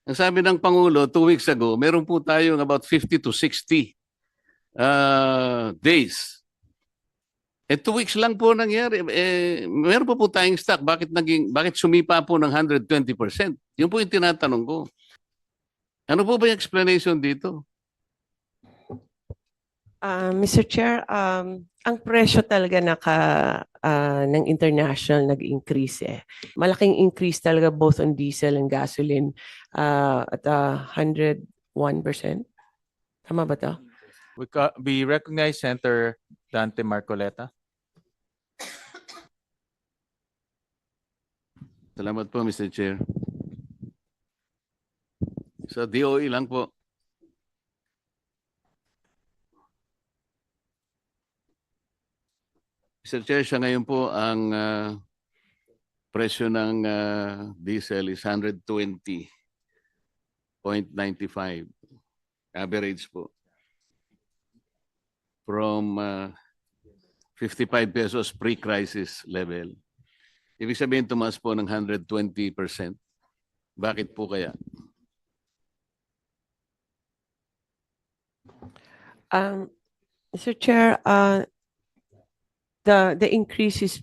Ang sabi ng Pangulo 2 weeks ago, meron po tayong about 50 to 60 days. 2 weeks lang po nangyari. Meron po tayong stock. Bakit sumipa po ng 120%? Yun po yung tinatanong ko. Ano po ba yung explanation dito? Mr. Chair, ang presyo talaga ng international nag-increase eh. Malaking increase talaga both on diesel and gasoline at 101%. Tama ba to? We recognize Senator Dante Marcoleta. Salamat po, Mr. Chair. Sa DOE lang po. Mr. Chair, siya ngayon po ang presyo ng diesel is 120.95 average po. From 55 pesos pre-crisis level. Ibig sabihin tumaas po ng 120%. Bakit po kaya? Mr. Chair, the increase is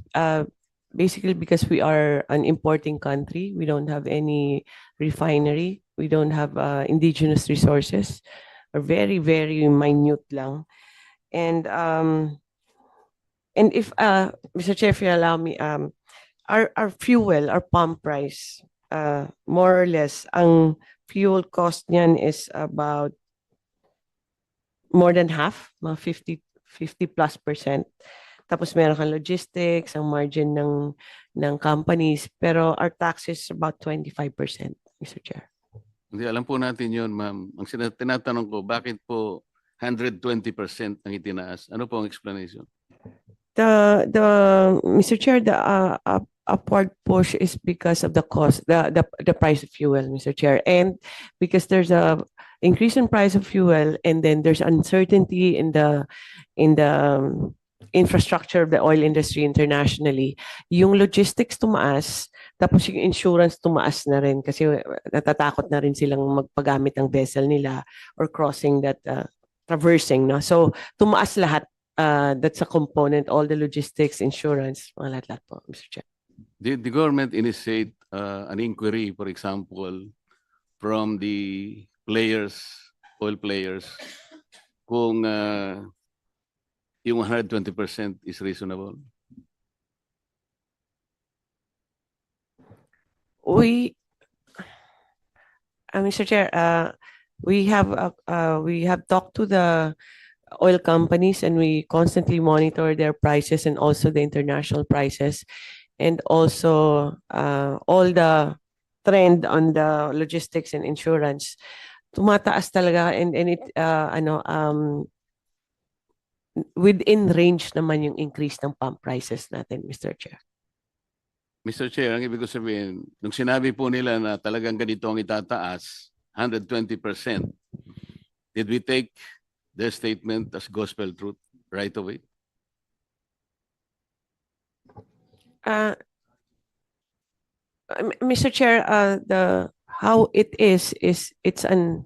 basically because we are an importing country. We don't have any refinery. We don't have indigenous resources, or very, very minute lang. And if Mr. Chair, if you allow me, our fuel, our pump price, more or less, ang fuel cost niyan is about more than half, mga 50+%. Tapos meron kang logistics, ang margin ng companies, pero our tax is about 25%, Mr. Chair. Hindi, alam po natin yun, ma'am. Ang tinatanong ko, bakit po 120% ang itinaas? Ano po ang explanation? Mr. Chair, the upward push is because of the cost, the price of fuel, Mr. Chair, and because there's a increase in price of fuel, and then there's uncertainty in the infrastructure of the oil industry internationally. Yung logistics tumaas, tapos yung insurance tumaas na rin kasi natatakot na rin silang magpagamit ng vessel nila or crossing that traversing, no? So tumaas lahat. That's a component, all the logistics, insurance, mga lahat-lahat po, Mr. Chair. The government initiate an inquiry, for example, from the oil players, kung yung 120% is reasonable? Mr. Chair, we have talked to the oil companies, and we constantly monitor their prices and also the international prices, and also all the trend on the logistics and insurance. Tumataas talaga, and it within range naman yung increase ng pump prices natin, Mr. Chair. Mr. Chair, ang ibig ko sabihin, nung sinabi po nila na talagang ganito ang itataas, 120%, did we take their statement as gospel truth right away? Mr. Chair, how it is it's a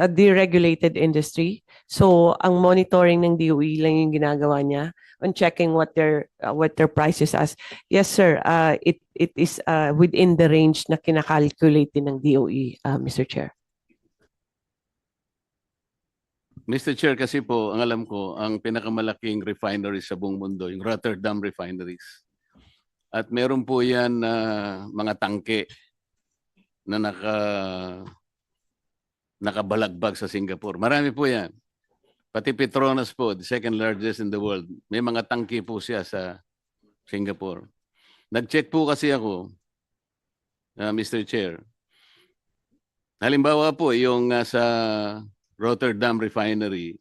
deregulated industry. So ang monitoring ng DOE lang yung ginagawa niya on checking what their prices as. Yes, sir. It is within the range na kinakalculate din ng DOE, Mr. Chair. Mr. Chair, kasi po, ang alam ko, ang pinakamalaking refineries sa buong mundo, yung Rotterdam refineries. At meron po yan mga tangke na nakabalagbag sa Singapore. Marami po yan. Pati Petronas po, the second largest in the world, may mga tangke po siya sa Singapore. Nag-check po kasi ako, Mr. Chair. Halimbawa po, yung sa Rotterdam Refinery,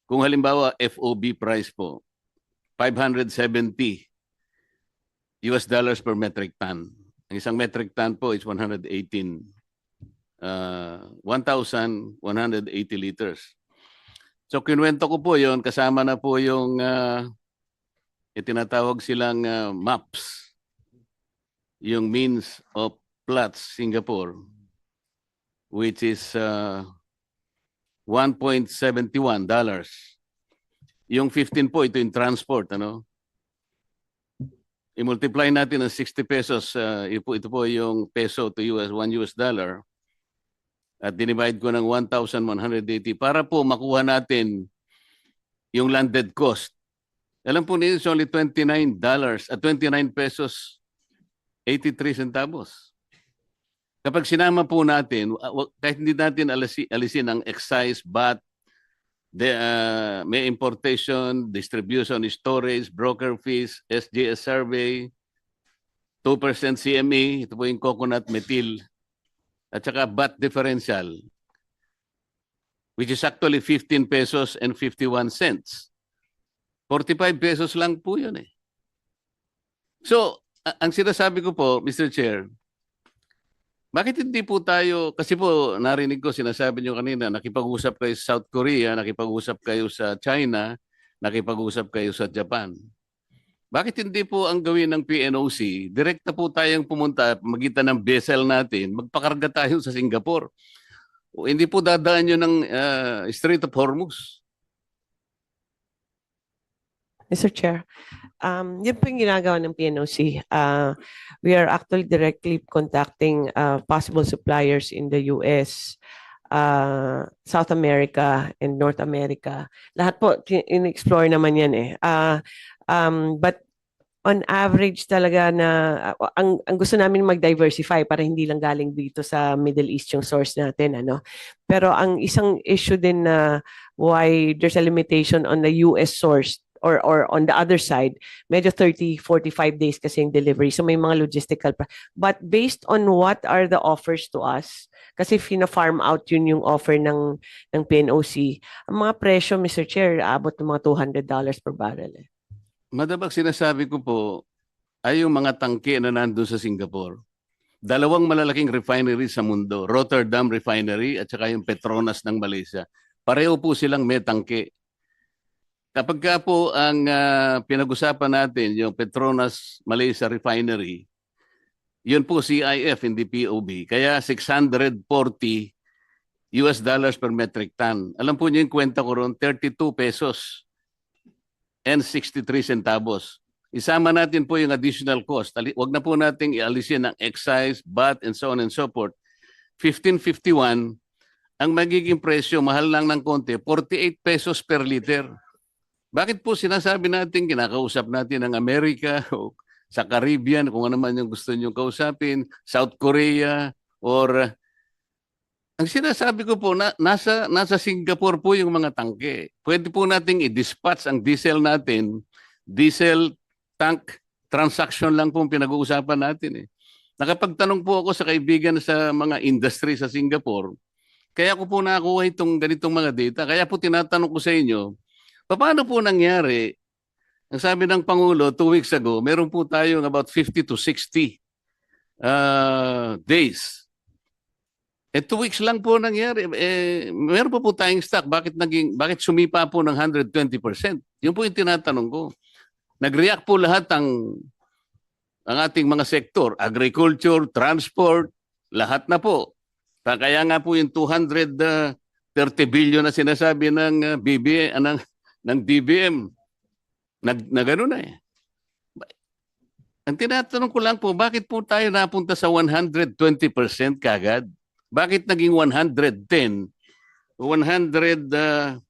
kung halimbawa FOB price po, $570 per metric ton. Ang isang metric ton po is 1,180 liters. So kinuwento ko po yon, kasama na po yung itinatawag silang MAPS, yung means of Platts, Singapore, which is $1.71. Yung 15 po, ito yung transport, ano? I-multiply natin ng 60 pesos, ito po yung peso to US, $1 at dinivide ko ng 1,180 para po makuha natin yung landed cost. Alam po niyo, it's only $29 at 29 pesos 83 centavos. Kapag sinama po natin, kahit hindi natin alisin ang excise, VAT, may importation, distribution, storage, broker fees, SGS survey, 2% CME, ito po yung coconut methyl, at saka VAT differential, which is actually 15 pesos and 51 cents. 45 pesos lang po yun eh. So, ang sinasabi ko po, Mr. Chair, bakit hindi po tayo, kasi po narinig ko, sinasabi nyo kanina, nakipag-usap kayo sa South Korea, nakipag-usap kayo sa China, nakipag-usap kayo sa Japan. Bakit hindi po ang gawin ng PNOC, direkta po tayong pumunta, magitan ng vessel natin, magpakarga tayo sa Singapore. O hindi po dadaan yun ng Strait of Hormuz. Mr. Chair, yun po yung ginagawa ng PNOC. We are actually directly contacting possible suppliers in the US, South America, and North America. Lahat po, in-explore naman yan eh. But on average talaga na, ang gusto namin mag-diversify para hindi lang galing dito sa Middle East yung source natin. Ano? Pero ang isang issue din na why there's a limitation on the US source or on the other side, medyo 30, 45 days kasi yung delivery. So may mga logistical. But based on what are the offers to us, kasi fina-farm out yun yung offer ng PNOC, ang mga presyo, Mr. Chair, abot ng mga $200 per barrel. Eh. Madabag sinasabi ko po, ay yung mga tangke na nandun sa Singapore. Dalawang malalaking refinery sa mundo, Rotterdam Refinery at saka yung Petronas ng Malaysia. Pareho po silang may tangke. Kapag ka po ang pinag-usapan natin, yung Petronas Malaysia Refinery, yun po CIF, hindi POB. Kaya $640 per metric ton. Alam po niyo yung kwenta ko ron, 32 pesos and 63 centavos. Isama natin po yung additional cost. Huwag na po nating ialisin ang excise, VAT, and so on and so forth. 15.51, ang magiging presyo, mahal lang ng konti, 48 pesos per liter. Bakit po sinasabi natin, kinakausap natin ang Amerika o sa Caribbean, kung ano man yung gusto nyo kausapin, South Korea, or ang sinasabi ko po, nasa Singapore po yung mga tangke. Pwede po nating i-dispatch ang diesel natin, diesel tank transaction lang po pinag-uusapan natin. Nakapagtanong po ako sa kaibigan sa mga industry sa Singapore, kaya ko po nakuha itong ganitong mga data. Kaya po tinatanong ko sa inyo, paano po nangyari? Ang sabi ng Pangulo 2 weeks ago, meron po tayong about 50 to 60 days. 2 weeks lang po nangyari. Meron po tayong stock. Bakit sumipa po ng 120%? Yun po yung tinatanong ko. Nag-react po lahat ang ating mga sektor, agriculture, transport, lahat na po. Kaya nga po yung 230 billion na sinasabi ng ng DBM, na gano'n na eh. Ang tinatanong ko lang po, bakit po tayo napunta sa 120% kagad? Bakit naging 110, 120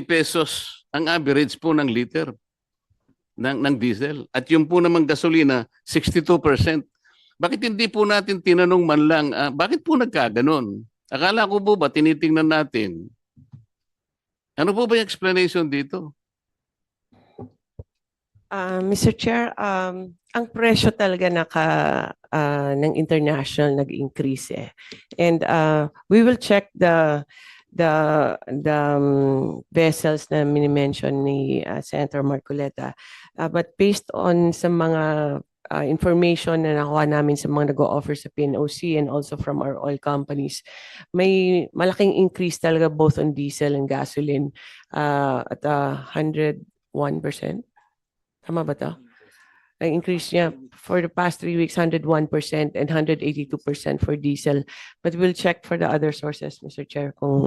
pesos ang average po ng liter ng diesel? At yung po namang gasolina, 62%. Bakit hindi po natin tinanong man lang, bakit po nagkaganon? Akala ko po ba, tinitingnan natin, ano po ba yung explanation dito? Mr. Chair, ang presyo talaga ng international nag-increase eh. And we will check the vessels na mini-mention ni Senator Marcoleta. But based on sa mga information na nakuha namin sa mga nag-o-offer sa PNOC and also from our oil companies, may malaking increase talaga both on diesel and gasoline at 101%. Tama ba to? Ang increase niya for the past 3 weeks, 101% and 182% for diesel. But we'll check for the other sources, Mr. Chair, kung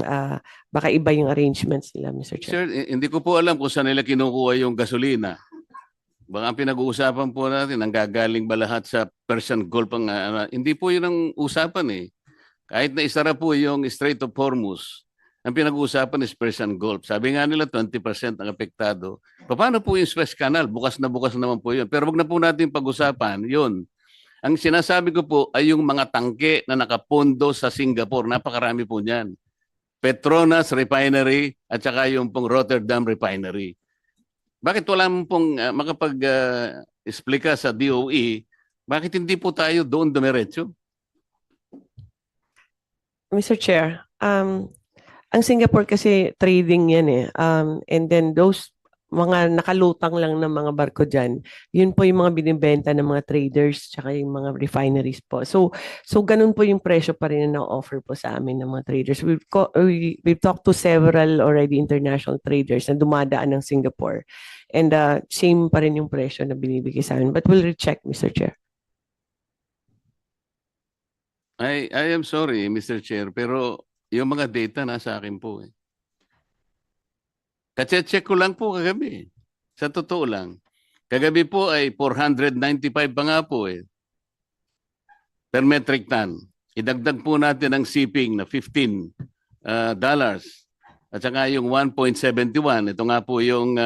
baka iba yung arrangements nila, Mr. Chair. Sir, hindi ko po alam kung saan nila kinukuha yung gasolina. Baka ang pinag-uusapan po natin, ang gagaling ba lahat sa Persian Gulf? Hindi po yun ang usapan eh. Kahit na isara po yung Strait of Hormuz, ang pinag-uusapan is Persian Gulf. Sabi nga nila 20% ang apektado. Paano po yung Suez Canal? Bukas naman po yun. Pero wag na po natin pag-usapan yun. Ang sinasabi ko po ay yung mga tangke na nakapondo sa Singapore. Napakarami po niyan. Petronas Refinery at saka yung pong Rotterdam Refinery. Bakit wala mo pong makapag-explika sa DOE? Bakit hindi po tayo doon dumiretso? Mr. Chair, ang Singapore kasi trading yan eh. And then those mga nakalutang lang ng mga barko dyan, yun po yung mga binibenta ng mga traders tsaka yung mga refineries po. So ganun po yung presyo pa rin na offer po sa amin ng mga traders. We've talked to several already international traders na dumadaan ng Singapore. And same pa rin yung presyo na binibigay sa amin. But we'll recheck, Mr. Chair. I am sorry, Mr. Chair, pero yung mga data nasa akin po eh. Kache-check ko lang po kagabi. Sa totoo lang. Kagabi po ay 495 pa nga po eh. Per metric ton. Idagdag po natin ang shipping na $15. At saka yung 1.71. Ito nga po yung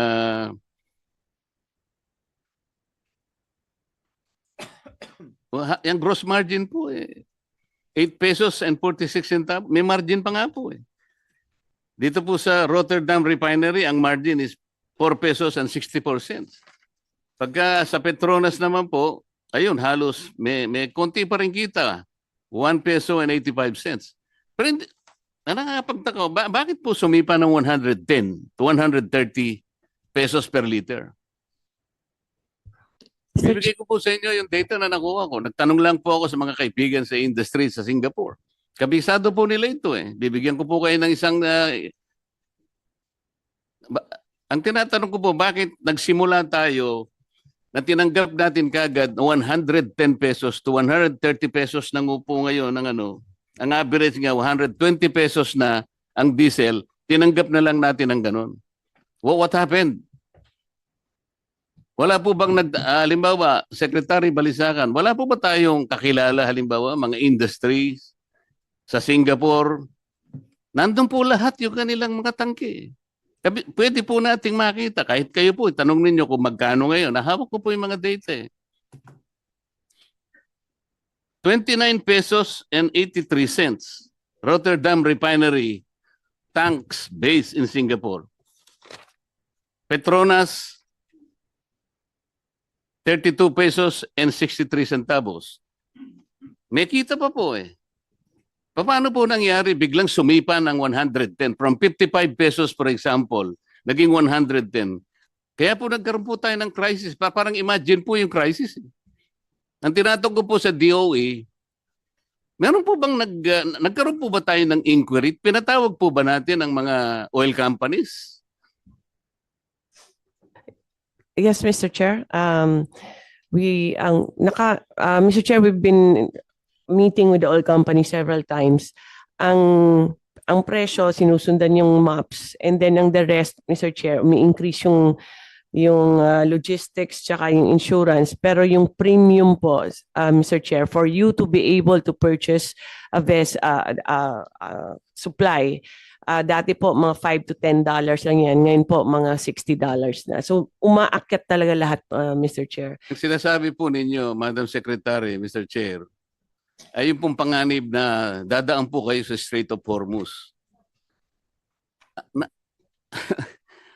yung gross margin po eh. 8 pesos and 46 centavos. May margin pa nga po eh. Dito po sa Rotterdam Refinery, ang margin is 4 pesos and 64 cents. Pagka sa Petronas naman po, ayun, halos may konti pa rin kita. 1 peso and 85 cents. Pero hindi, nakakapagtaka, bakit po sumipa ng 110 to 130 pesos per liter? Bibigay ko po sa inyo yung data na nakuha ko. Nagtanong lang po ako sa mga kaibigan sa industry sa Singapore. Kabisado po nila ito eh. Bibigyan ko po kayo ng isang... ang tinatanong ko po, bakit nagsimula tayo na tinanggap natin kagad 110 pesos to 130 pesos ng upo ngayon ng ano, ang average nga 120 pesos na ang diesel, tinanggap na lang natin ang ganun. What happened? Wala po bang halimbawa, Secretary Balisacan, wala po ba tayong kakilala halimbawa mga industries sa Singapore? Nandun po lahat yung kanilang mga tangke. Pwede po nating makita, kahit kayo po, tanong ninyo kung magkano ngayon. Nahawak ko po yung mga data eh. 29 pesos and 83 cents. Rotterdam Refinery tanks based in Singapore. Petronas 32 pesos and 63 centavos. May kita pa po eh. Paano po nangyari biglang sumipa ng 110 from 55 pesos for example, naging 110. Kaya po nagkaroon po tayo ng crisis. Parang imagine po yung crisis. Ang tinatanong ko po sa DOE, meron po bang nagkaroon po ba tayo ng inquiry? Pinatawag po ba natin ang mga oil companies? Yes, Mr. Chair. Mr. Chair, we've been meeting with the oil company several times. Ang presyo sinusundan yung maps, and then ang the rest, Mr. Chair, umi-increase yung logistics tsaka yung insurance, pero yung premium po, Mr. Chair, for you to be able to purchase a supply, dati po mga $5 to $10 lang yan, ngayon po mga $60 na. So umaakyat talaga lahat, Mr. Chair. Ang sinasabi po ninyo, Madam Secretary, Mr. Chair, ay yung pong panganib na dadaan po kayo sa Strait of Hormuz.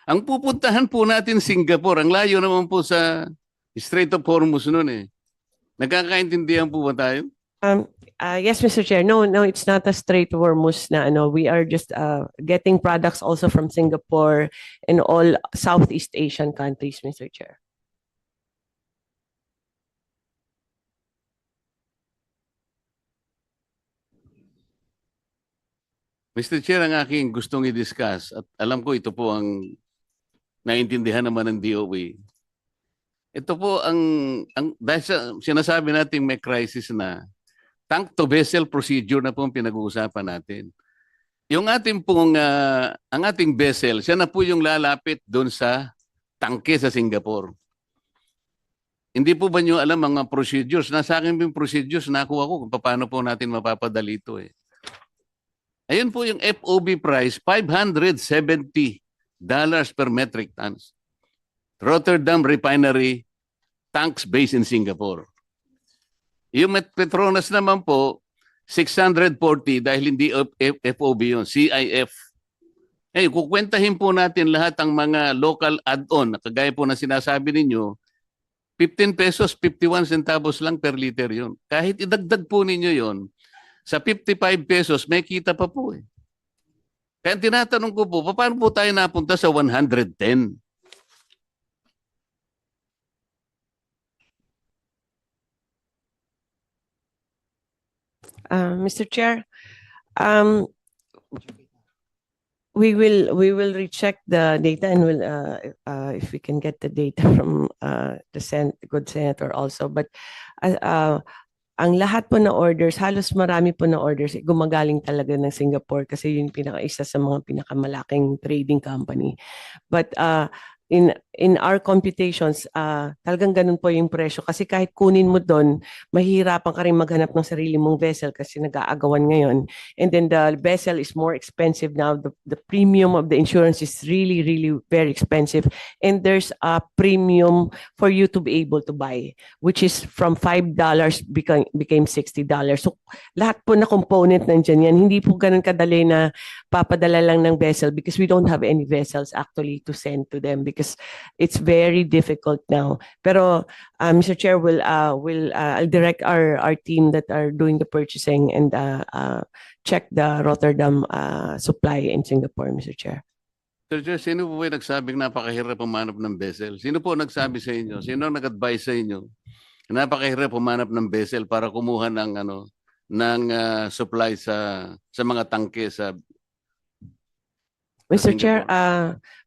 Ang pupuntahan po natin Singapore, ang layo naman po sa Strait of Hormuz noon eh. Nagkakaintindihan po ba tayo? Yes, Mr. Chair. No, it's not a Strait of Hormuz na ano. We are just getting products also from Singapore and all Southeast Asian countries, Mr. Chair. Mr. Chair, ang aking gustong i-discuss, at alam ko ito po ang naintindihan naman ng DOE. Ito po ang dahil sa sinasabi nating may crisis na, tank to vessel procedure na po ang pinag-uusapan natin. Yung ating pong ang ating vessel, siya na po yung lalapit doon sa tangke sa Singapore. Hindi po ba niyo alam mga procedures? Nasa akin yung procedures, nakuha ko kung paano po natin mapapadali ito eh. Ayun po yung FOB price, $570 per metric tons. Rotterdam Refinery, tanks based in Singapore. Yung Petronas naman po, 640 dahil hindi FOB yun, CIF. Eh, kukwentahin po natin lahat ang mga local add-on, kagaya po na sinasabi ninyo, 15 pesos, 51 centavos lang per liter yun. Kahit idagdag po ninyo yun, sa 55 pesos, may kita pa po eh. Kaya tinatanong ko po, paano po tayo napunta sa 110? Mr. Chair, um, we will recheck the data and will if we can get the data from the good senator also. But ang lahat po na orders, halos marami po na orders, gumagaling talaga ng Singapore kasi yun isa sa mga pinakamalaking trading company. But in our computations, talagang ganun po yung presyo. Kasi kahit kunin mo doon, mahihirapan ka rin maghanap ng sarili mong vessel kasi nag-aagawan ngayon. And then the vessel is more expensive now. The premium of the insurance is really, really very expensive. And there's a premium for you to be able to buy, which is from $5 became $60. So lahat po na component nandiyan yan. Hindi po ganun kadali na papadala lang ng vessel because we don't have any vessels actually to send to them because it's very difficult now. Pero Mr. Chair, I'll direct our team that are doing the purchasing and check the Rotterdam supply in Singapore, Mr. Chair. Sir Chair, sino po ba nagsabing napakahirap humanap ng vessel? Sino po nagsabi sa inyo? Sino ang nag-advise sa inyo? Napakahirap humanap ng vessel para kumuha ng supply sa mga tangke sa Mr. Singapore. Chair,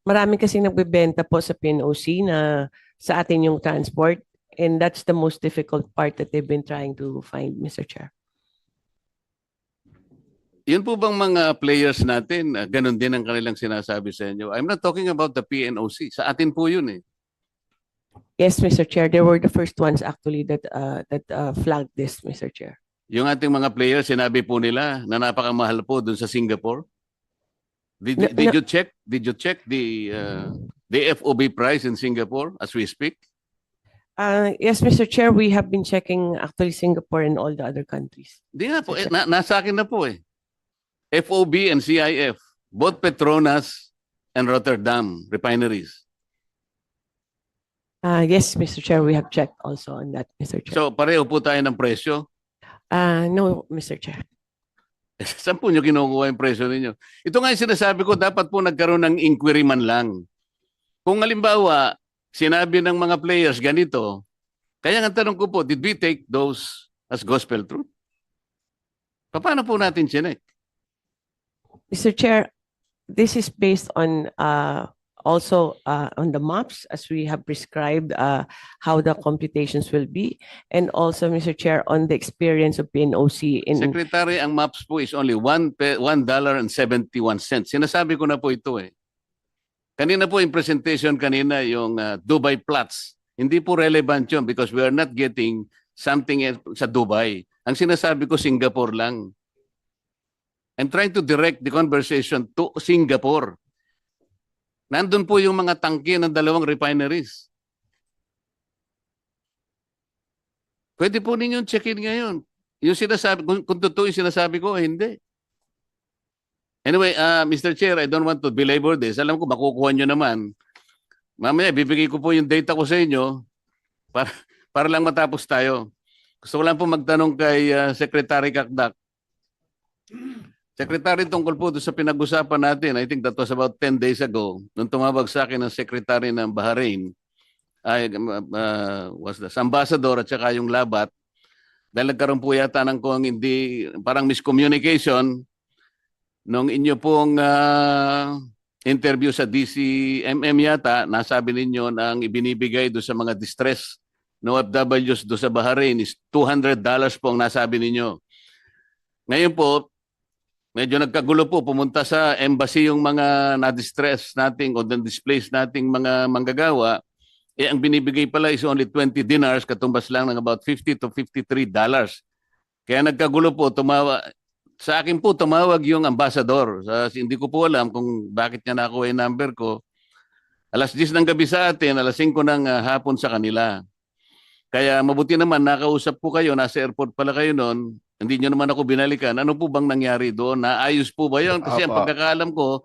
marami kasi nagbebenta po sa PNOC na sa atin yung transport and that's the most difficult part that they've been trying to find, Mr. Chair. Yun po bang mga players natin, ganun din ang kanilang sinasabi sa inyo? I'm not talking about the PNOC. Sa atin po yun eh. Yes, Mr. Chair, they were the first ones actually that flagged this, Mr. Chair. Yung ating mga players, sinabi po nila na napakamahal po dun sa Singapore. Did you check? Did you check the FOB price in Singapore as we speak? Yes, Mr. Chair, we have been checking actually Singapore and all the other countries. Di nga po, nasa akin na po eh. FOB and CIF, both Petronas and Rotterdam refineries. Yes, Mr. Chair, we have checked also on that, Mr. Chair. So pareho po tayo ng presyo. No, Mr. Chair. Saan po nyo kinukuha yung presyo ninyo? Ito nga yung sinasabi ko, dapat po nagkaroon ng inquiry man lang. Kung halimbawa, sinabi ng mga players ganito, kaya nga tanong ko po, did we take those as gospel truth? Paano po natin chinek? Mr. Chair, this is based on also on the maps as we have prescribed how the computations will be and also, Mr. Chair, on the experience of PNOC in Secretary, ang maps po is only $1.71. Sinasabi ko na po ito eh. Kanina po yung presentation kanina, yung Dubai plots. Hindi po relevant yun because we are not getting something sa Dubai. Ang sinasabi ko, Singapore lang. I'm trying to direct the conversation to Singapore. Nandun po yung mga tangke ng dalawang refineries. Pwede po ninyong check-in ngayon. Yung sinasabi, kung totoo yung sinasabi ko, hindi. Anyway, Mr. Chair, I don't want to belabor this. Alam ko, makukuha nyo naman. Mamaya, bibigay ko po yung data ko sa inyo para lang matapos tayo. Gusto ko lang po magtanong kay Secretary Kakdak. Secretary, tungkol po doon sa pinag-usapan natin, I think that was about 10 days ago, nung tumawag sa akin ng Secretary ng Bahrain, was the ambassador at saka yung labat, dahil nagkaroon po yata ng kung hindi, parang miscommunication, nung inyo pong interview sa DCMM yata, nasabi ninyo na ang ibinibigay do sa mga distress na OFWs do sa Bahrain is $200 po ang nasabi ninyo. Ngayon po, medyo nagkagulo po, pumunta sa embassy yung mga na-distress nating o na-displaced nating mga manggagawa. Ang binibigay pala is only 20 dinars, katumbas lang ng about $50 to $53. Kaya nagkagulo po, sa akin po tumawag yung ambassador. Hindi ko po alam kung bakit niya nakuha yung number ko. Alas 10 ng gabi sa atin, alas 5 ng hapon sa kanila. Kaya mabuti naman, nakausap po kayo, nasa airport pala kayo noon, hindi nyo naman ako binalikan. Ano po bang nangyari doon? Naayos po ba yun? Kasi ang Opo. pagkakaalam ko,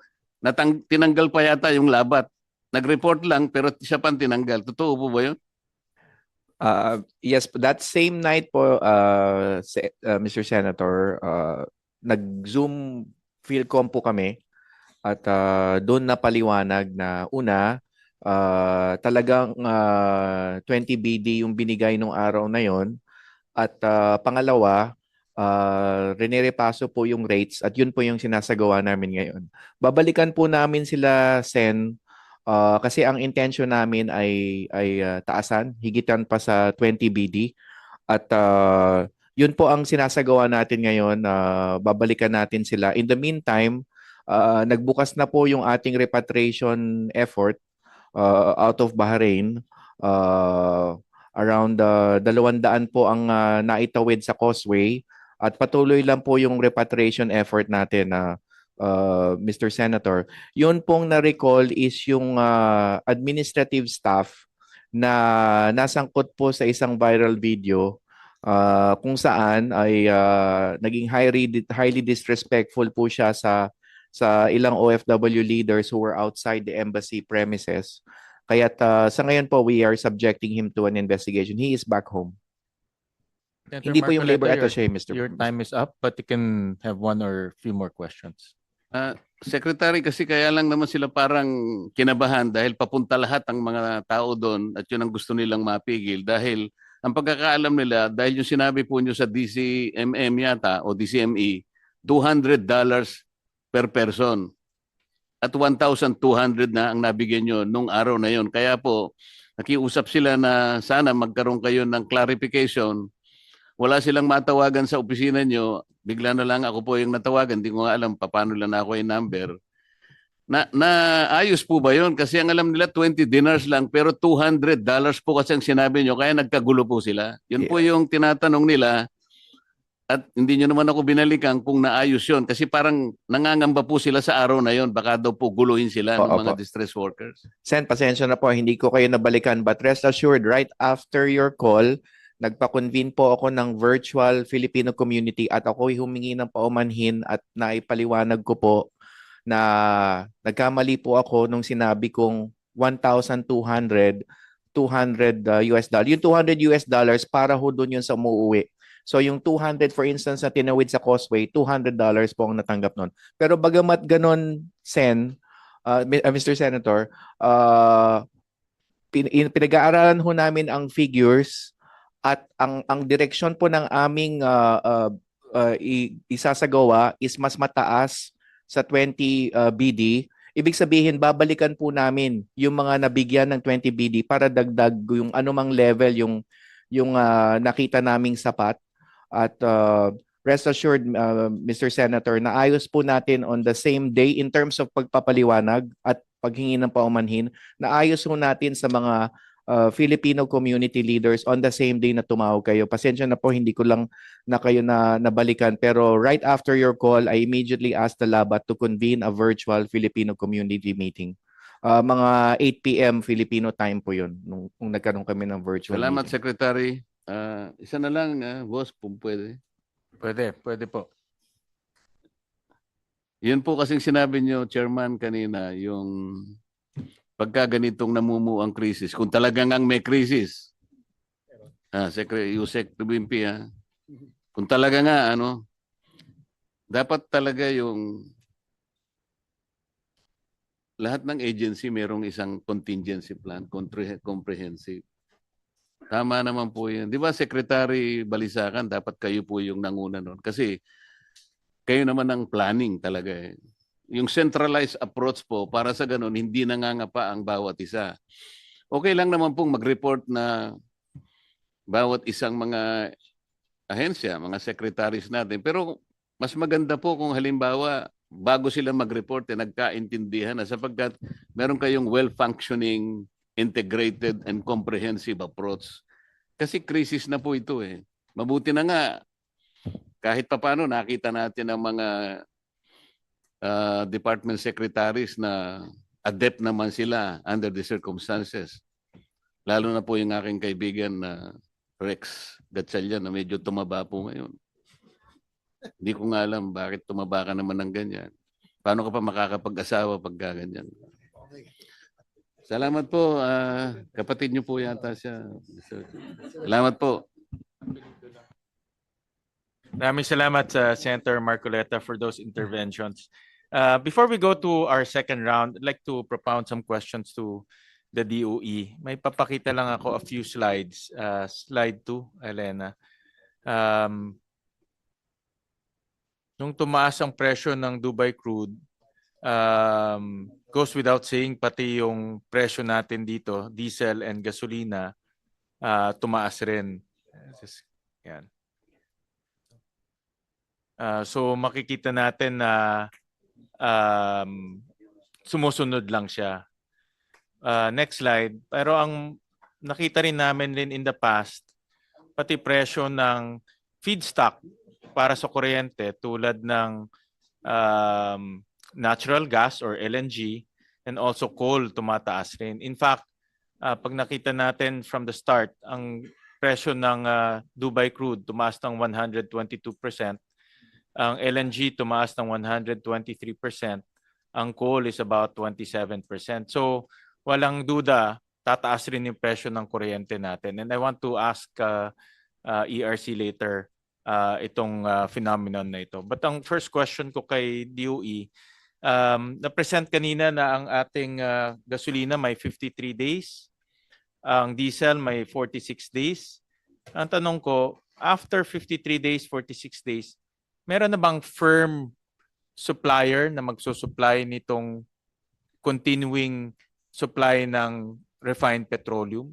tinanggal pa yata yung labat. Nag-report lang, pero siya pang tinanggal. Totoo po ba yun? Yes, that same night po, Mr. Senator, nag-Zoom Philcom po kami at doon napaliwanag na una, talagang 20 BD yung binigay nung araw na yon at pangalawa, rinirepaso po yung rates at yun po yung sinasagawa namin ngayon. Babalikan po namin sila, Sen, kasi ang intention namin ay taasan, higitan pa sa 20 BD at yun po ang sinasagawa natin ngayon. Babalikan natin sila. In the meantime, nagbukas na po yung ating repatriation effort out of Bahrain. Around 200 po ang naitawid sa causeway at patuloy lang po yung repatriation effort natin na Mr. Senator. Yun pong na-recall is yung administrative staff na nasangkot po sa isang viral video kung saan ay naging highly disrespectful po siya sa ilang OFW leaders who were outside the embassy premises. Kaya sa ngayon po, we are subjecting him to an investigation. He is back home. Senator Hindi po yung labor Marcoleta, attaché, Mr. your time is up, but you can have one or few more questions. Secretary, kasi kaya lang naman sila parang kinabahan dahil papunta lahat ang mga tao doon at yun ang gusto nilang mapigil. Dahil ang pagkakaalam nila, dahil yung sinabi po nyo sa DCMM yata o DCME, $200 per person. At 1,200 na ang nabigyan nyo nung araw na yon. Kaya po, nakiusap sila na sana magkaroon kayo ng clarification. Wala silang matawagan sa opisina nyo. Bigla na lang ako po yung natawagan. Hindi ko nga alam paano lang ako yung number. Ayos po ba yon? Kasi ang alam nila 20 dinars lang pero $200 po kasi ang sinabi nyo. Kaya nagkagulo po sila. Yun po yung tinatanong nila. At hindi nyo naman ako binalikan kung naayos yun. Kasi parang nangangamba po sila sa araw na yon. Baka daw po guluhin sila ng mga Opo. distress workers. Sen, pasensya na po, hindi ko kayo nabalikan. But rest assured, right after your call, nagpa-convene po ako ng virtual Filipino community at ako'y humingi ng paumanhin at naipaliwanag ko po na nagkamali po ako nung sinabi kong 1,200, US dollar. Yung $200 para ho doon yun sa umuwi. So yung 200 for instance na tinawid sa causeway, $200 po ang natanggap nun. Pero bagamat ganon, Sen, Mr. Senator, pinag-aaralan ho namin ang figures at ang direksyon po ng aming isasagawa is mas mataas sa 20 BD. Ibig sabihin, babalikan po namin yung mga nabigyan ng 20 BD para dagdag yung anumang level yung nakita naming sapat. At rest assured, Mr. Senator, na ayos po natin on the same day in terms of pagpapaliwanag at paghingi ng paumanhin, na ayos po natin sa mga Filipino community leaders on the same day na tumawag kayo. Pasensya na po, hindi ko lang na kayo nabalikan. Pero right after your call, I immediately asked the Labat to convene a virtual Filipino community meeting. Mga 8 p.m. Filipino time po yun nung nagkaroon kami ng virtual Salamat, meeting. Secretary. Isa na lang, boss, kung pwede. Pwede po. Yun po kasing sinabi nyo, Chairman, kanina, yung pagka ganitong namumuo ang krisis, kung talagang ang may krisis, Secretary Yusek Tubimpi, kung talaga nga, dapat talaga yung lahat ng agency merong isang contingency plan, comprehensive. Tama naman po yun. Di ba, Secretary Balisacan, dapat kayo po yung nanguna nun. Kasi kayo naman ang planning talaga. yung centralized approach po para sa ganun hindi nangangapa ang bawat isa. Okay lang naman pong mag-report na bawat isang mga ahensya, mga secretaries natin. Pero mas maganda po kung halimbawa bago sila mag-report nagkaintindihan na sapagkat meron kayong well-functioning, integrated and comprehensive approach. Kasi crisis na po ito eh. Mabuti na nga kahit papaano nakita natin ang mga department secretaries na adept naman sila under the circumstances. Lalo na po yung aking kaibigan na Rex Gatchalian na medyo tumaba po ngayon. Hindi ko nga alam bakit tumaba ka naman ng ganyan. Paano ka pa makakapag-asawa pagka ganyan? Salamat po. Kapatid niyo po yata siya. Salamat po. Maraming salamat sa Senator Marcoleta for those interventions. Before we go to our second round, I'd like to propound some questions to the DOE. May papakita lang ako a few slides. Slide 2, Elena. Nung tumaas ang presyo ng Dubai crude, goes without saying, pati yung presyo natin dito, diesel and gasolina, tumaas rin. Yan. So makikita natin na sumusunod lang siya. Next slide. Pero ang nakita rin namin din in the past, pati presyo ng feedstock para sa kuryente tulad ng natural gas or LNG and also coal tumataas rin. In fact, pag nakita natin from the start, ang presyo ng Dubai crude tumaas ng 122%. Ang LNG tumaas ng 123%. Ang coal is about 27%. So, walang duda, tataas rin yung presyo ng kuryente natin. And I want to ask ERC later itong phenomenon na ito. But ang first question ko kay DOE, na-present kanina na ang ating gasolina may 53 days. Ang diesel may 46 days. Ang tanong ko, after 53 days, 46 days, meron na bang firm supplier na magsusupply nitong continuing supply ng refined petroleum?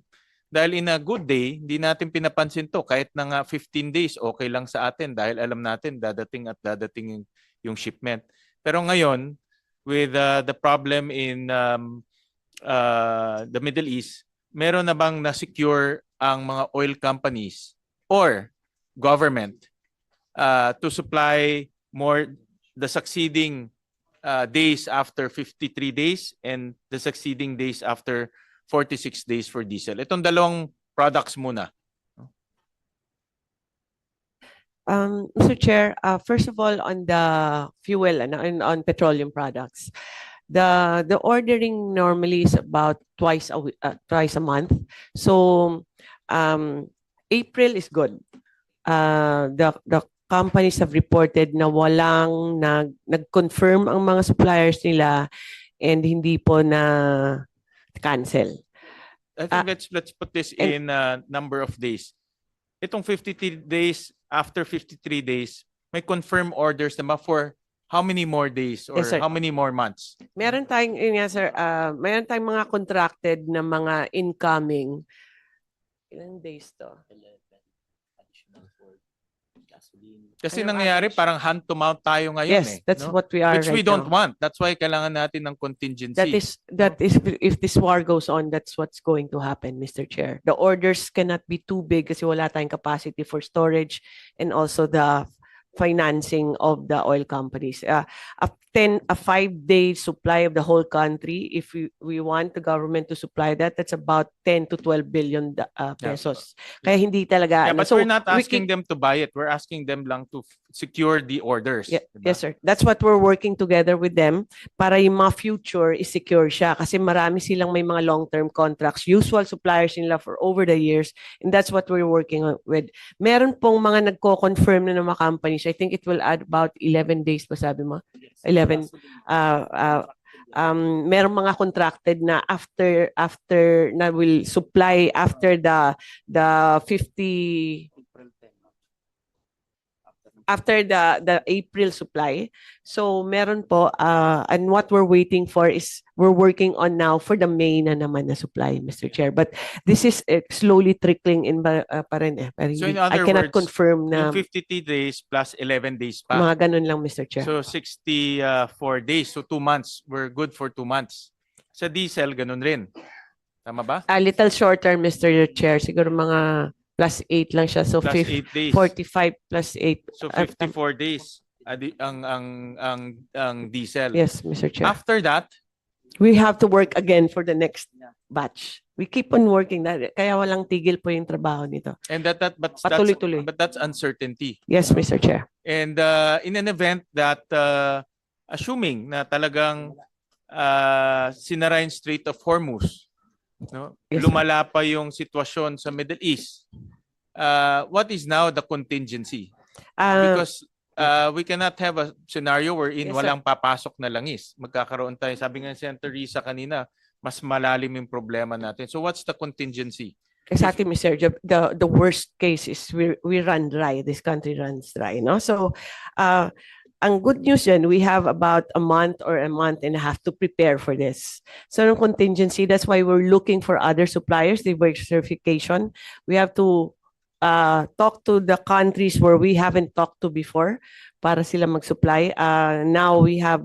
Dahil in a good day, hindi natin pinapansin to. Kahit na nga 15 days, okay lang sa atin dahil alam natin dadating at dadating yung shipment. Pero ngayon, with the problem in the Middle East, meron na bang na-secure ang mga oil companies or government to supply more the succeeding days after 53 days and the succeeding days after 46 days for diesel? Itong dalawang products muna. Mr. Chair, first of all, on the fuel and on petroleum products, the ordering normally is about twice a month. So April is good. The companies have reported na walang nag-confirm ang mga suppliers nila and hindi po na cancel. I think let's put this in number of days. Itong 53 days, after 53 days, may confirmed orders naman for how many more days or Yes, sir. how many more months? Meron tayong, yun nga, sir, meron tayong mga contracted na mga incoming. Ilang days to? Kasi Ano, nangyayari average? parang hand to mouth tayo ngayon Yes, that's no? what we are Which we right don't now. want. That's why kailangan natin ng contingency. That is if this war goes on, that's what's going to happen, Mr. Chair. The orders cannot be too big kasi wala tayong capacity for storage and also the financing of the oil companies. A 5-day supply of the whole country, if we want the government to supply that, that's about 10 to 12 billion pesos. Kaya hindi talaga. Yeah, but So we're not we asking them to buy it. We're asking them lang to secure the orders. Yeah, diba? yes, sir. That's what we're working together with them para yung mga future is secure siya kasi marami silang may mga long-term contracts, usual suppliers nila for over the years, and that's what we're working with. Meron pong mga nagko-confirm na ng mga companies. I think it will add about 11 days pa sabi mo? 11. Meron mga contracted na after na will supply after the 50 after the April supply. So meron po, and what we're waiting for is we're working on now for the May na naman na supply, Mr. Chair. But this is slowly trickling in pa rin eh. Pero So in I other cannot words, confirm na Yung 53 days plus 11 days pa. mga ganun lang, Mr. Chair. So 64 days. So 2 months. We're good for 2 months. Sa diesel, ganun rin. Tama ba? A little shorter, Mr. Chair. Siguro mga +8 lang siya. So Plus 8 days. 45 +8. So 54 days ang diesel. Yes, Mr. Chair. After that, We have to work again for the next batch. We keep on working that. Kaya walang tigil po yung trabaho nito. and Patuloy-tuloy. but that's uncertainty. Yes, Mr. Chair. And in an event that assuming na talagang sinara yung Strait of Hormuz, no? Yes, sir. Lumala pa yung sitwasyon sa Middle East. What is now the contingency? Because we cannot have a scenario wherein Yes, sir. walang papasok na langis. Magkakaroon tayo, sabi nga ni Senator Risa kanina, mas malalim yung problema natin. So what's the contingency? Exactly, Mr. Chair. The worst case is we run dry. This country runs dry, no? So, ang good news yan, we have about a month or a month and a half to prepare for this. So, ng contingency, that's why we're looking for other suppliers, the work certification. We have to talk to the countries where we haven't talked to before para sila mag-supply. Now we have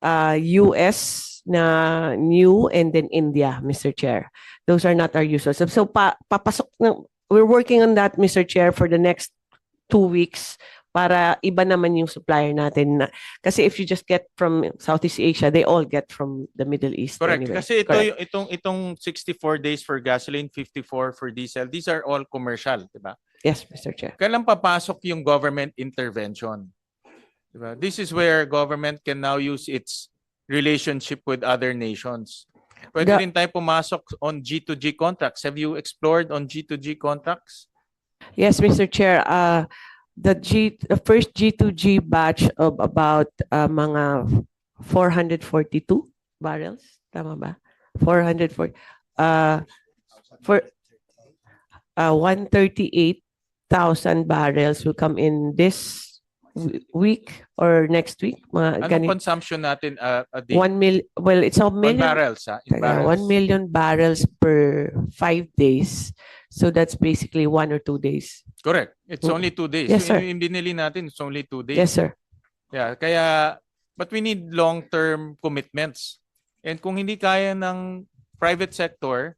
US na new and then India, Mr. Chair. Those are not our users. So papasok na, we're working on that, Mr. Chair, for the next 2 weeks para iba naman yung supplier natin. Kasi if you just get from Southeast Asia, they all get from the Middle East. Correct. Anyway. Kasi Correct. itong 64 days for gasoline, 54 for diesel, these are all commercial, di ba? Yes, Mr. Chair. Kailan papasok yung government intervention? Diba? This is where government can now use its relationship with other nations. Pwede The- rin tayo pumasok on G2G contracts. Have you explored on G2G contracts? Yes, Mr. Chair. The first G2G batch of about mga 442 barrels, tama ba? 440 for 138,000 barrels will come in this week or next week. Mga Anong consumption natin a day? 1 mil. Well, it's a On million. barrels, ha? In Teka, barrels. 1 million barrels per 5 days. So that's basically 1 or 2 days. Correct. It's Mm. only 2 days. Yes, sir. Yung binili natin, it's only 2 days. Yes, sir. Yeah, kaya, but we need long-term commitments. And kung hindi kaya ng private sector,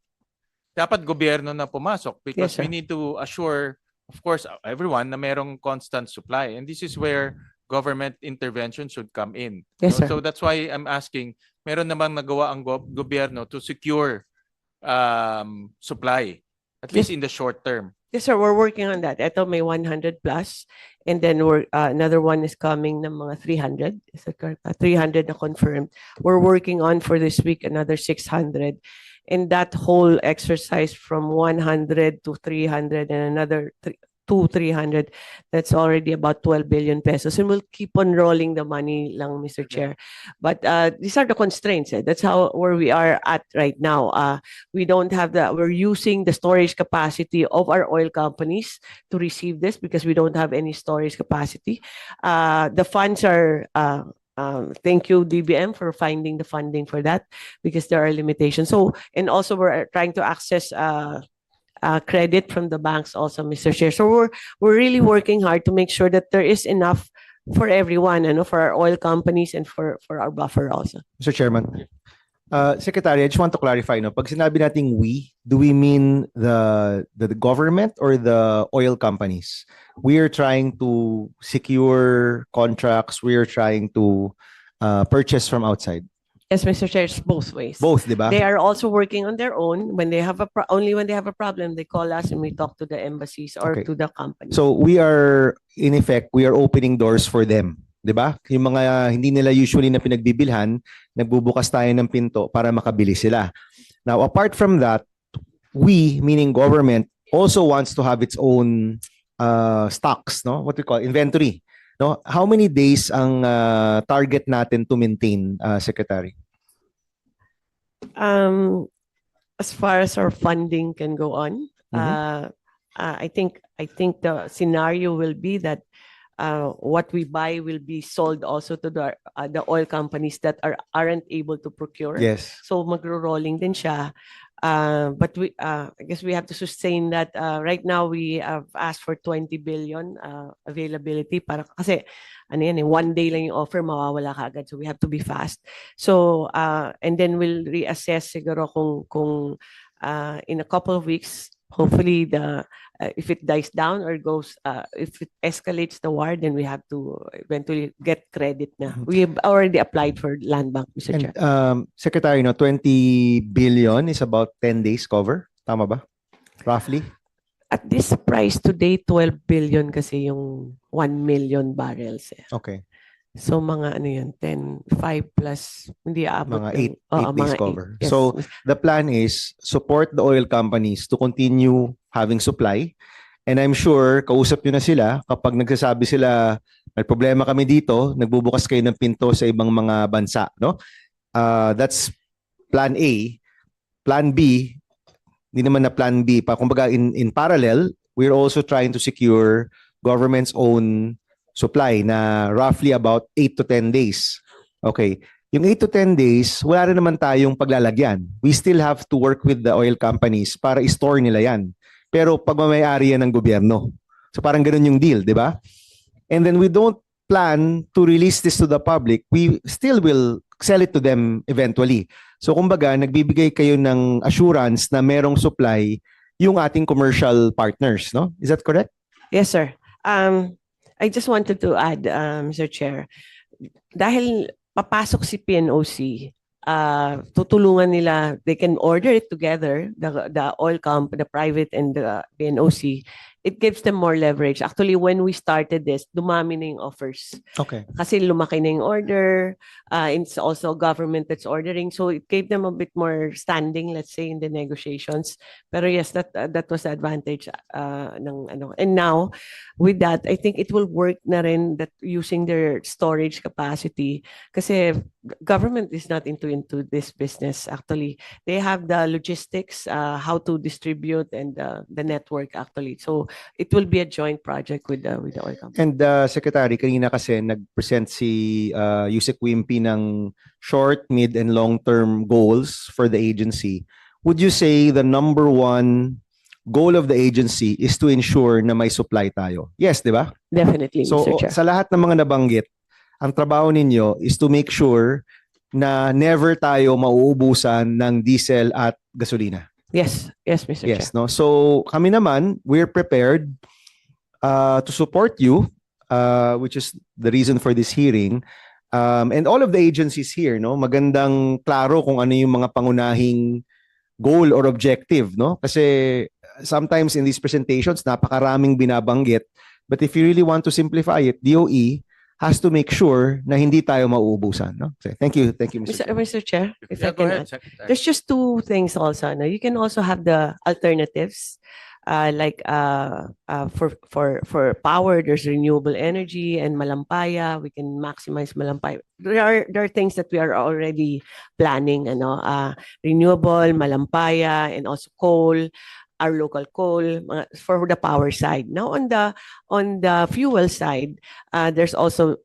dapat gobyerno na pumasok because Yes, sir. we need to assure, of course, everyone na merong constant supply. And this is where government intervention should come in. Yes, No? sir. So that's why I'm asking, meron namang nagawa ang gobyerno to secure supply, at least in the short term. Yes, sir. We're working on that. Ito may 100 plus. And then another one is coming ng mga 300. Is that correct? 300 na confirmed. We're working on for this week another 600. And that whole exercise from 100 to 300 and another 300, that's already about 12 billion pesos. And we'll keep on rolling the money lang, Mr. Chair. But these are the constraints. That's where we are at right now. We don't have we're using the storage capacity of our oil companies to receive this because we don't have any storage capacity. The funds are, thank you, DBM, for finding the funding for that because there are limitations. So, and also we're trying to access credit from the banks also, Mr. Chair. So we're really working hard to make sure that there is enough for everyone, for our oil companies and for our buffer also. Mr. Chairman, Secretary, I just want to clarify, no, pag sinabi nating we, do we mean the government or the oil companies? We are trying to secure contracts. We are trying to purchase from outside. Yes, Mr. Chair, it's both ways. Both, di ba? They are also working on their own. When they have only when they have a problem, they call us and we talk to the embassies or Okay. to the company. So we are, in effect, we are opening doors for them. Di ba? Yung mga hindi nila usually na pinagbibilhan, nagbubukas tayo ng pinto para makabili sila. Now, apart from that, we, meaning government, also wants to have its own stocks, no? What we call inventory. No, how many days ang target natin to maintain, Secretary? As far as our funding can go on, I think the scenario will be that what we buy will be sold also to the oil companies that aren't able to procure. Yes. So magro-rolling din siya. But I guess we have to sustain that. Right now, we have asked for 20 billion availability para kasi ano yan, one day lang yung offer, mawawala ka agad. So we have to be fast. So, and then we'll reassess siguro kung in a couple of weeks, hopefully if it dies down or if it escalates the war, then we have to eventually get credit na. We have already applied for land bank, Mr. Chair. And Secretary, 20 billion is about 10 days cover. Tama ba? Roughly? At this price today, 12 billion kasi yung 1 million barrels. Okay. So mga ano yun, 5 plus, hindi aabot. Mga ng- 8 Oo, days mga cover. Yes. So the plan is support the oil companies to continue having supply. And I'm sure, kausap nyo na sila kapag nagsasabi sila, may problema kami dito, nagbubukas kayo ng pinto sa ibang mga bansa. No? That's plan A. Plan B, hindi naman na plan B. Kumbaga in parallel, we're also trying to secure government's own supply na roughly about 8 to 10 days. Okay. Yung 8 to 10 days, wala rin naman tayong paglalagyan. We still have to work with the oil companies para i-store nila yan. Pero pagmamayari yan ng gobyerno. So parang ganun yung deal, di ba? And then we don't plan to release this to the public. We still will sell it to them eventually. So kumbaga, nagbibigay kayo ng assurance na merong supply yung ating commercial partners, no? Is that correct? Yes, sir. I just wanted to add, Mr. Chair, dahil papasok si PNOC, tutulungan nila, they can order it together, the oil company, the private and the PNOC. It gives them more leverage. Actually, when we started this, dumami na yung offers. Okay. Kasi lumaki na yung order, it's also government that's ordering. So it gave them a bit more standing, let's say, in the negotiations. Pero yes, that was the advantage ng ano. And now, with that, I think it will work na rin that using their storage capacity. Kasi government is not into this business, actually. They have the logistics, how to distribute and the network, actually. So it will be a joint project with the oil company. And Secretary, kanina kasi nag-present si Yusek Wimpy ng short, mid, and long-term goals for the agency. Would you say the number one goal of the agency is to ensure na may supply tayo? Yes, di ba? Definitely, So Mr. Chair. sa lahat ng mga nabanggit, ang trabaho ninyo is to make sure na never tayo mauubusan ng diesel at gasolina. Yes, Mr. Chair. Yes, no. So kami naman, we're prepared to support you, which is the reason for this hearing. And all of the agencies here, no, magandang klaro kung ano yung mga pangunahing goal or objective, no? Kasi sometimes in these presentations, napakaraming binabanggit. But if you really want to simplify it, DOE has to make sure na hindi tayo mauubusan, no? So, thank you, Mr. Chair. Mr. Chair, if I Yeah, go can ahead, add. Secretary. There's just two things also. No? You can also have the alternatives, like for power. There's renewable energy and Malampaya. We can maximize Malampaya. There are things that we are already planning. Renewable, Malampaya, and also coal. Our local coal for the power side. Now on the fuel side, there's also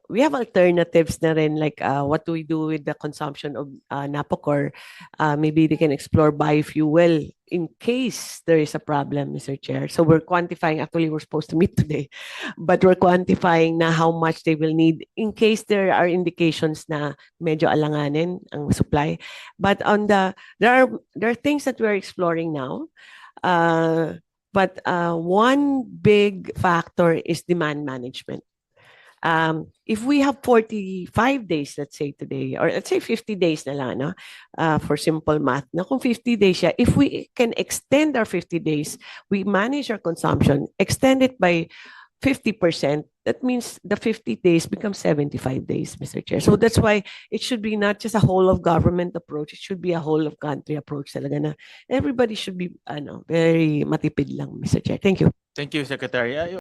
we have alternatives na rin, like what do we do with the consumption of Napocor? Maybe they can explore biofuel in case there is a problem, Mr. Chair. So we're quantifying, actually we're supposed to meet today, but we're quantifying na how much they will need in case there are indications na medyo alanganin ang supply. But there are things that we're exploring now. But one big factor is demand management. If we have 45 days, let's say today, or let's say 50 days na lang, no? For simple math, na kung 50 days siya, if we can extend our 50 days, we manage our consumption, extend it by 50%, that means the 50 days becomes 75 days, Mr. Chair. So that's why it should be not just a whole of government approach, it should be a whole of country approach talaga na everybody should be very matipid lang, Mr. Chair. Thank you. Thank you, Secretary.